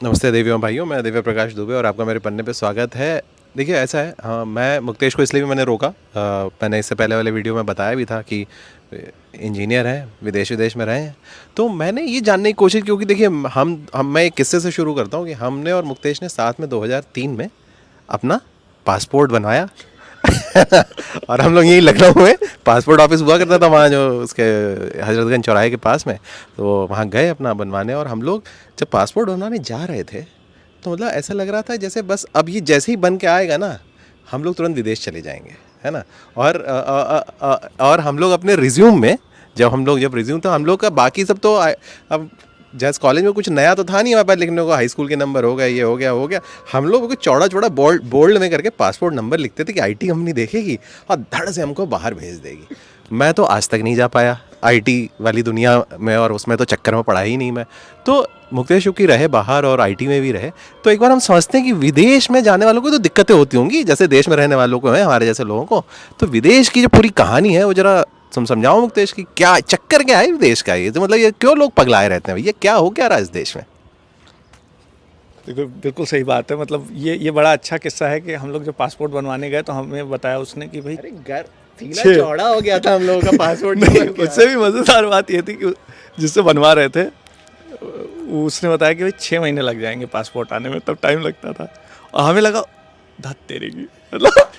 नमस्ते देवियों भाइयों, मैं दिव्य प्रकाश दुबे और आपका मेरे पन्ने पे स्वागत है। देखिए ऐसा है, हाँ, मैं मुकेश को इसलिए भी मैंने रोका। मैंने इससे पहले वाले वीडियो में बताया भी था कि इंजीनियर हैं, विदेश विदेश में रहे हैं। तो मैंने ये जानने की कोशिश, क्योंकि देखिए हम मैं एक किस्से से शुरू करता हूँ कि हमने और मुकेश ने साथ में 2003 में अपना पासपोर्ट बनवाया। और हम लोग यही लखनऊ में पासपोर्ट ऑफिस हुआ करता था वहाँ, जो उसके हजरतगंज चौराहे के पास में। तो वहाँ गए अपना बनवाने, और हम लोग जब पासपोर्ट बनवाने जा रहे थे तो मतलब ऐसा लग रहा था जैसे बस अब ये जैसे ही बन के आएगा ना, हम लोग तुरंत विदेश चले जाएंगे, है ना। और हम लोग अपने रिज्यूम में, जब रिज्यूम था हम लोग का, बाकी सब तो अब जैसे कॉलेज में कुछ नया तो था नहीं हमारे पास लिखने को, हाई स्कूल के नंबर हो गए, ये हो गया। हम लोग को चौड़ा चौड़ा बोल्ड में करके पासपोर्ट नंबर लिखते थे कि आईटी कंपनी देखेगी और धड़ से हमको बाहर भेज देगी। मैं तो आज तक नहीं जा पाया आईटी वाली दुनिया में, और उसमें तो चक्कर में पड़ा ही नहीं मैं। तो मुकेश चूँकि रहे बाहर और आईटी में भी रहे, तो एक बार हम समझते हैं कि विदेश में जाने वालों को तो दिक्कतें होती होंगी जैसे देश में रहने वालों को है, हमारे जैसे लोगों को। तो विदेश की जो पूरी कहानी है वो जरा तुम समझाओ मुकेश की, क्या चक्कर क्या है विदेश का, ये तो मतलब ये क्यों लोग पगलाए रहते हैं, ये क्या हो क्या रहा है इस देश में। देखो, बिल्कुल सही बात है। मतलब ये बड़ा अच्छा किस्सा है कि हम लोग जब पासपोर्ट बनवाने गए तो हमें बताया उसने कि भाई घर सीना चौड़ा हो गया था हम लोगों का पासपोर्ट। नहीं, उससे भी मज़ेदार बात ये थी कि जिससे बनवा रहे थे उसने बताया कि भाई 6 महीने लग जाएंगे पासपोर्ट आने में, तब टाइम लगता था। और हमें लगा धत तेरे की, मतलब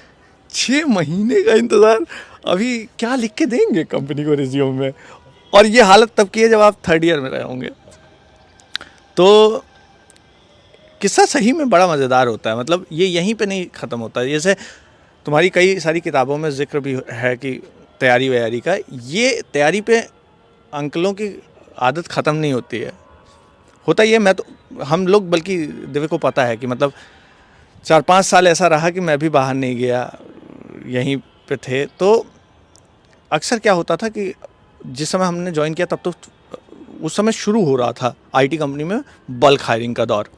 6 महीने का इंतज़ार, अभी क्या लिख के देंगे कंपनी को रिज्यूम में। और ये हालत तब की है जब आप 3rd ईयर में रहे होंगे। तो किस्सा सही में बड़ा मज़ेदार होता है। मतलब ये यहीं पे नहीं ख़त्म होता है। जैसे तुम्हारी कई सारी किताबों में जिक्र भी है कि तैयारी वैयारी का, ये तैयारी पे अंकलों की आदत ख़त्म नहीं होती है। होता ये, मैं तो हम लोग, बल्कि दिव्य को पता है कि मतलब 4-5 साल ऐसा रहा कि मैं भी बाहर नहीं गया, यहीं पे थे। तो अक्सर क्या होता था कि जिस समय हमने ज्वाइन किया तब तो उस समय शुरू हो रहा था आईटी कंपनी में बल्क हायरिंग का दौर,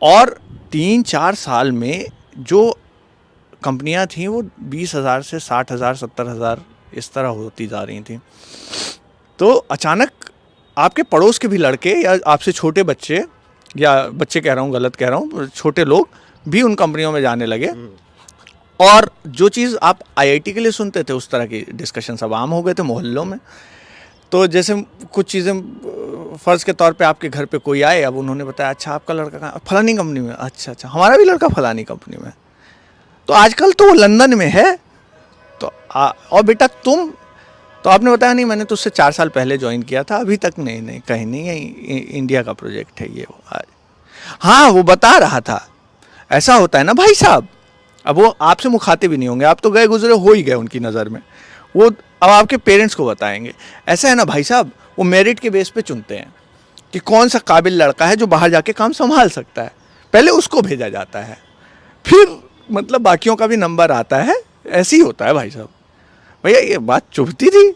और 3-4 साल में जो कंपनियां थीं वो 20,000 से 60,000, 70,000 इस तरह होती जा रही थी। तो अचानक आपके पड़ोस के भी लड़के या आपसे छोटे बच्चे, या बच्चे कह रहा हूँ, गलत कह रहा हूँ, छोटे लोग भी उन कंपनियों में जाने लगे। और जो चीज़ आप आईआईटी के लिए सुनते थे उस तरह की डिस्कशन सब आम हो गए थे मोहल्लों में। तो जैसे कुछ चीज़ें, फ़र्ज़ के तौर पे आपके घर पे कोई आए, अब उन्होंने बताया अच्छा आपका लड़का कहाँ, फलानी कंपनी में, अच्छा हमारा भी लड़का फलानी कंपनी में। तो आजकल तो वो लंदन में है। तो और बेटा तुम, तो आपने बताया नहीं मैंने तो उससे 4 साल पहले ज्वाइन किया था, अभी तक नहीं कहीं नहीं है, इंडिया का प्रोजेक्ट है ये वो। हाँ, वो बता रहा था। ऐसा होता है ना भाई साहब। अब वो आपसे मुखातिब भी नहीं होंगे, आप तो गए गुजरे हो ही गए उनकी नज़र में। वो अब आपके पेरेंट्स को बताएंगे, ऐसा है ना भाई साहब, वो मेरिट के बेस पे चुनते हैं कि कौन सा काबिल लड़का है जो बाहर जाके काम संभाल सकता है, पहले उसको भेजा जाता है, फिर मतलब बाकियों का भी नंबर आता है। ऐसे ही होता है भाई साहब। भैया ये बात चुभती थी।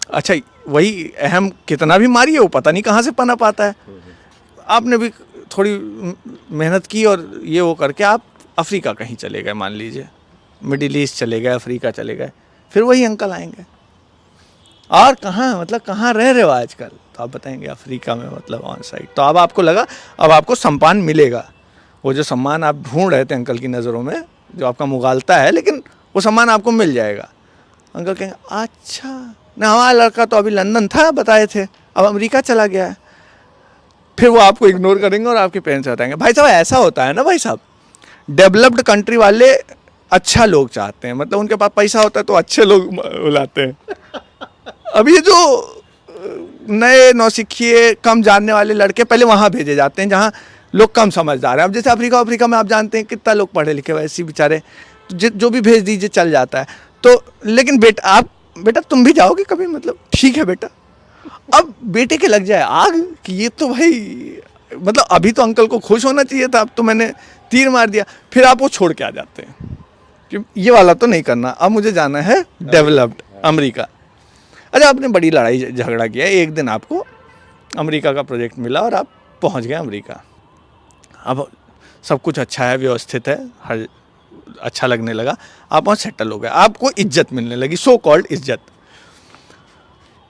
अच्छा, वही अहम कितना भी मारिए वो पता नहीं कहाँ से पनप आता है। आपने भी थोड़ी मेहनत की और ये वो करके आप अफ्रीका कहीं चले गए, मान लीजिए मिडिल ईस्ट चले गए, अफ्रीका चले गए, फिर वही अंकल आएंगे और कहाँ, मतलब कहाँ रह रहे हो आजकल, तो आप बताएंगे अफ्रीका में, मतलब ऑन साइट। तो अब आपको लगा अब आपको सम्मान मिलेगा, वो जो सम्मान आप ढूंढ रहे थे अंकल की नज़रों में, जो आपका मुगालता है, लेकिन वो सम्मान आपको मिल जाएगा। अंकल कहेंगे अच्छा ना, हमारा लड़का तो अभी लंदन था बताए थे, अब अमेरिका चला गया है। फिर वो आपको इग्नोर करेंगे और आपके पेरेंट्स बताएंगे। भाई साहब ऐसा होता है ना भाई साहब, डेवलप्ड कंट्री वाले अच्छा लोग चाहते हैं, मतलब उनके पास पैसा होता है तो अच्छे लोग बुलाते हैं। अब ये जो नए नौसिखिए कम जानने वाले लड़के पहले वहाँ भेजे जाते हैं जहाँ लोग कम समझदार हैं। अब जैसे अफ्रीका में आप जानते हैं कितना लोग पढ़े लिखे वैसे ही बेचारे, जो भी भेज दीजिए चल जाता है। तो लेकिन बेटा तुम भी जाओगे कभी, मतलब ठीक है बेटा। अब बेटे के लग जाए आग कि ये तो भाई, मतलब अभी तो अंकल को खुश होना चाहिए था, अब तो मैंने तीर मार दिया। फिर आप वो छोड़ के आ जाते हैं कि ये वाला तो नहीं करना, अब मुझे जाना है डेवलप्ड अमेरिका। अच्छा, आपने बड़ी लड़ाई झगड़ा किया, एक दिन आपको अमेरिका का प्रोजेक्ट मिला और आप पहुंच गए अमेरिका। अब सब कुछ अच्छा है, व्यवस्थित है, हर अच्छा लगने लगा, आप वहाँ सेटल हो गए, आपको इज्जत मिलने लगी, सो कॉल्ड इज्जत।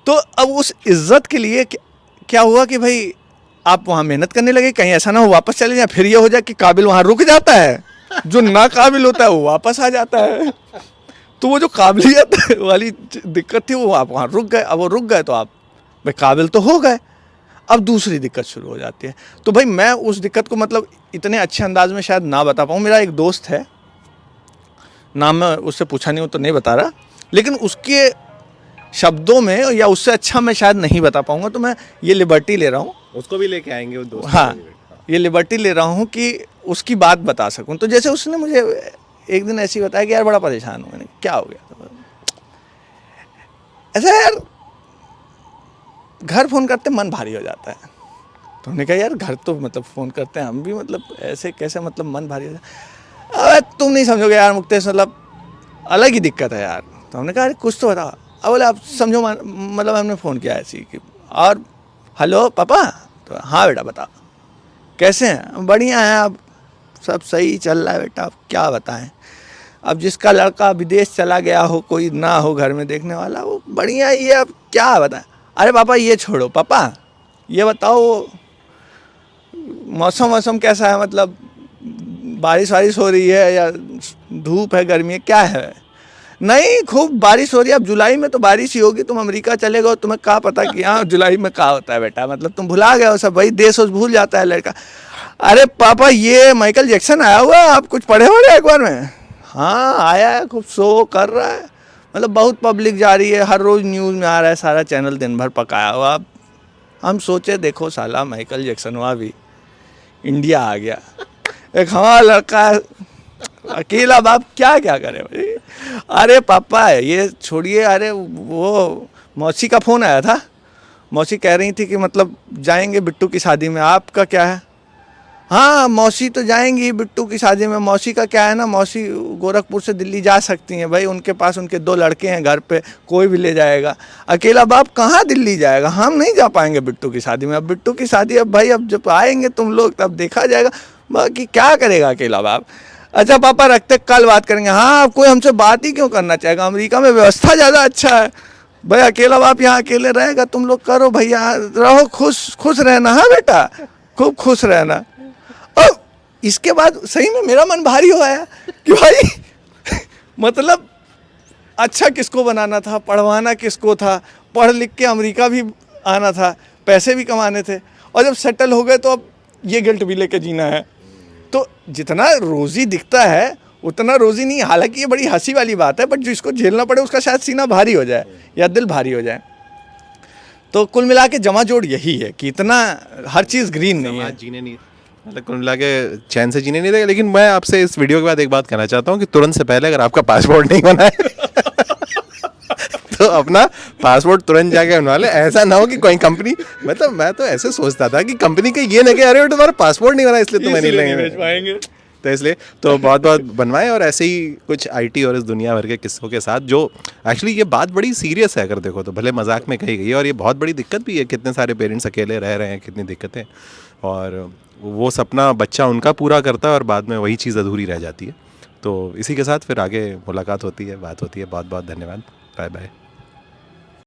तो अब उस इज्जत के लिए क्या हुआ कि भाई आप वहाँ मेहनत करने लगे, कहीं ऐसा ना हो वापस चले जाए, फिर ये हो जाए कि काबिल वहाँ रुक जाता है, जो ना काबिल होता है वो वापस आ जाता है। तो वो जो काबिलियत वाली दिक्कत थी वो आप वहाँ रुक गए। अब वो रुक गए तो आप भाई काबिल तो हो गए, अब दूसरी दिक्कत शुरू हो जाती है। तो भाई मैं उस दिक्कत को मतलब इतने अच्छे अंदाज में शायद ना बता पाऊँ। मेरा एक दोस्त है, नाम मैं उससे पूछा नहीं हूँ तो नहीं बता रहा, लेकिन उसके शब्दों में या उससे अच्छा मैं शायद नहीं बता पाऊँगा। तो मैं ये लिबर्टी ले रहा हूँ, उसको भी लेके आएंगे वो दोस्त। हाँ, ये लिबर्टी ले रहा हूँ कि उसकी बात बता सकूँ। तो जैसे उसने मुझे एक दिन ऐसे ही बताया कि यार बड़ा परेशान हूँ। मैंने क्या हो गया? तो ऐसा यार घर फ़ोन करते मन भारी हो जाता है। तो हमने कहा यार घर तो मतलब फ़ोन करते हैं हम भी, मतलब ऐसे कैसे मतलब मन भारी हो जाता है? अरे तुम नहीं समझोगे यार मुक्तेश, मतलब अलग ही दिक्कत है यार। तो हमने कहा अरे कुछ तो बताओ। अब बोले आप समझो, मतलब हमने फ़ोन किया ऐसे ही कि और हेलो पापा। तो हाँ बेटा बताओ कैसे हैं? बढ़िया हैं, अब सब सही चल रहा है बेटा, अब क्या बताएं। अब जिसका लड़का विदेश चला गया हो, कोई ना हो घर में देखने वाला, वो बढ़िया ही है, अब क्या बताएं। अरे पापा ये छोड़ो, पापा ये बताओ मौसम कैसा है, मतलब बारिश वारिश हो रही है या धूप है, गर्मी है, क्या है? नहीं खूब बारिश हो रही है, अब जुलाई में तो बारिश ही होगी, तुम अमेरिका चले गए, तुम्हें क्या पता कि हाँ जुलाई में क्या होता है बेटा, मतलब तुम भुला गए हो सब, भाई देश भूल जाता है लड़का। अरे पापा ये माइकल जैक्सन आया हुआ है, आप कुछ पढ़े हो रहे एक बार में? हाँ आया है, खूब शो कर रहा है, मतलब बहुत पब्लिक जा रही है, हर रोज़ न्यूज़ में आ रहा है, सारा चैनल दिन भर पकाया हुआ। हम सोचे देखो साला माइकल जैक्सन हुआ भी इंडिया आ गया, एक हमारा लड़का अकेला बाप क्या क्या करे भाई। अरे पापा ये छोड़िए, अरे वो मौसी का फ़ोन आया था, मौसी कह रही थी कि मतलब जाएंगे बिट्टू की शादी में, आपका क्या है? हाँ मौसी तो जाएंगी बिट्टू की शादी में, मौसी का क्या है ना, मौसी गोरखपुर से दिल्ली जा सकती हैं भाई, उनके पास उनके 2 लड़के हैं घर पे, कोई भी ले जाएगा। अकेला बाप कहाँ दिल्ली जाएगा, हम नहीं जा पाएंगे बिट्टू की शादी में। अब बिट्टू की शादी अब भाई अब जब आएंगे तुम लोग तब देखा जाएगा, बाकी क्या करेगा अकेला बाप। अच्छा पापा रखते कल बात करेंगे। हाँ कोई हमसे बात ही क्यों करना चाहेगा, अमेरिका में व्यवस्था ज़्यादा अच्छा है भाई, अकेला बाप यहाँ अकेले रहेगा, तुम लोग करो भैया, रहो खुश रहना। हाँ बेटा खूब खुश रहना। और इसके बाद सही में मेरा मन भारी हो आया कि भाई मतलब अच्छा किसको बनाना था, पढ़वाना किसको था, पढ़ लिख के अमेरिका भी आना था, पैसे भी कमाने थे, और जब सेटल हो गए तो अब ये गिल्ट भी लेके जीना है। तो जितना रोज़ी दिखता है उतना रोज़ी नहीं, हालांकि ये बड़ी हंसी वाली बात है, बट जिसको झेलना पड़े उसका शायद सीना भारी हो जाए या दिल भारी हो जाए। तो कुल मिला के जमा जोड़ यही है कि इतना हर चीज़ ग्रीन नहीं है, जीने नहीं, मतलब कुल मिला के चैन से जीने नहीं देगा। लेकिन मैं आपसे इस वीडियो के बाद एक बात कहना चाहता हूँ कि तुरंत से पहले अगर आपका पासपोर्ट नहीं बना है तो अपना पासपोर्ट तुरंत जाके बनवा ले। ऐसा ना हो कि कोई कंपनी, मतलब मैं तो ऐसे सोचता था कि कंपनी के ये ना कि अरे तुम्हारा पासपोर्ट नहीं बना इसलिए तुम्हें नहीं लेंगे, तो इसलिए तो बहुत बहुत बनवाएं। और ऐसे ही कुछ आईटी और इस दुनिया भर के किस्सों के साथ, जो एक्चुअली ये बात बड़ी सीरियस है अगर देखो तो, भले मजाक में कही गई है, और ये बहुत बड़ी दिक्कत भी है, कितने सारे पेरेंट्स अकेले रह रहे हैं, कितनी दिक्कतें, और वो सपना बच्चा उनका पूरा करता है और बाद में वही चीज़ अधूरी रह जाती है। तो इसी के साथ फिर आगे मुलाकात होती है, बात होती है। बहुत बहुत धन्यवाद, बाय बाय।